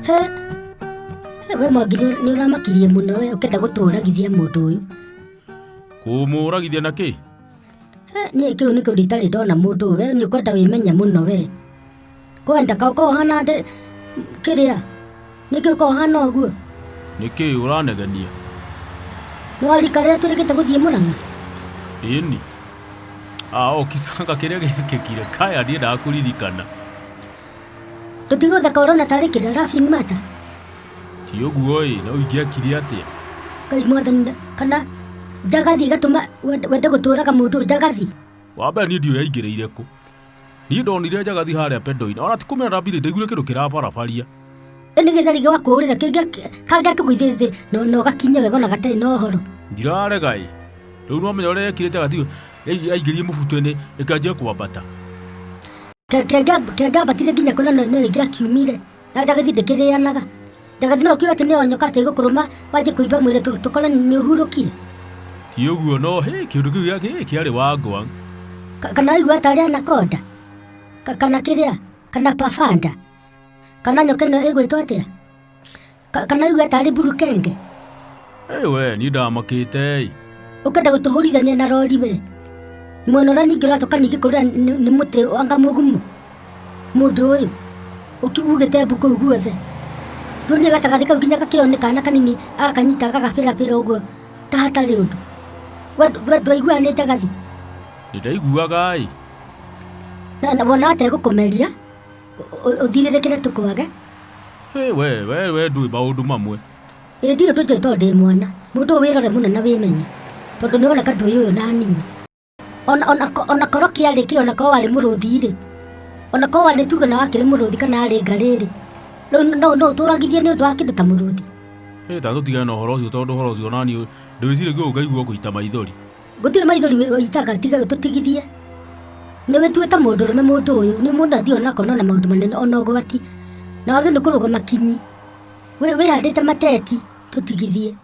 We Mwangi nĩ ũramakirie mũno we ũkenda gũtũragithia mũndũ ũyũ. Kũmũragithia na kĩ? Niĩ kĩu nĩkĩo ritarĩ ndona mũndũ ũyũ, we nĩ ũkwenda wĩmenya mũno we. Kwenda ko hana kĩrĩa nĩkĩo ko hana ũguo. Nĩkĩ ũranegenia? No rika rĩrĩa tũrĩkĩte gũthiĩ Mũrang'a. Ĩni. Kĩcanga kĩrĩa gĩkĩkire kaya ndiendaga kũririkana. Tũtigũtheka ũrona tarĩ kĩrĩa laughing matter. Ti ũguo no ingĩakire atĩa? Ngai mwathani kana njagathi gatũma wende gũtũraga mũndũ njagathi. Wambere niĩ ndiũ yaingĩrĩire kũ. Niĩ ndonire njagathi harĩa pendo-inĩ. Ona ti kũmera ndambire ndaiguire kĩndũ kĩrabarabaria. Nĩ gĩthari gĩa kũũrĩra kangĩakũgũithĩrĩte no gakinye wega ona gatarĩ na ũhoro. Ndirarega rĩu no menya ũrĩa yekire njagathi yaingĩrie mũbuto-inĩ ĩkanjia kwambata. Kĩangĩambatire nginya kũrĩa no ĩngĩakiumire na njagathi ndĩkĩrĩanaga. Njagathi no kiuga atĩ nĩ onyoka atĩ gũkũrũma wanjie kũimba mwĩrĩ tũkora nĩ ũhurũkire. Ti ũguo no kĩndũ kĩu kĩarĩ wangwa. Kana aigua atarĩ anaconda kana kĩrĩa kana pafanda kana nyoka ĩno ĩgwĩtwo atĩa kana aigua atarĩ burukenge. We niĩ ndamakĩte. Ũkenda gũtũhũrithania na rori we. Mwena ũrĩa ningĩ ũracoka ningĩ kũrĩa nĩ mũtĩ wanga mũgumu. Mũndũ ũyũ ũkĩugĩte mbu kũu guothe. Rĩu nĩ gacagathi kau nginya gakĩone kana kanini agakanyita gagabĩrabĩra ũguo ta hatarĩ ũndũ. Ndwaiguaga nĩ njagathi? Nĩndaiguaga na wona ategũkũmeria ũthirĩrĩkĩre tũkwage. We ndũĩ maũndũ mamwe. Ndirĩ tũnjũĩ tondũ ndĩ mwana. Mũndũ ũyũ wĩrore mũno na wĩmenye tondũ nĩwoneka ndũĩ ũyũ na nini. Ona korwo kĩarĩ kĩ ona korwo warĩ mũrũthi-rĩ, ona korwo warĩ tuge na wakĩrĩ mũrũthi kana arĩ ngarĩ-rĩ, no ũtũragithie nĩ ũndũ wa kĩndũ ta mũrũthi. Ta tũtigane na ũhoro ũcio tondũ ũhoro ũcio naniĩ ndwĩcirie ngĩũ ngaigua kũita maithori. Gũtirĩ maithori wĩitaga tiga tũtigithie. Nĩ wĩtuĩte mũndũrũme mũndũ ũyũ nĩ mũndũ athiĩ onakona na maũndũ manene ona ũgwati na wagĩrĩirwo kũrũgama kinyi. Wĩhandĩte mateti tũtigithie.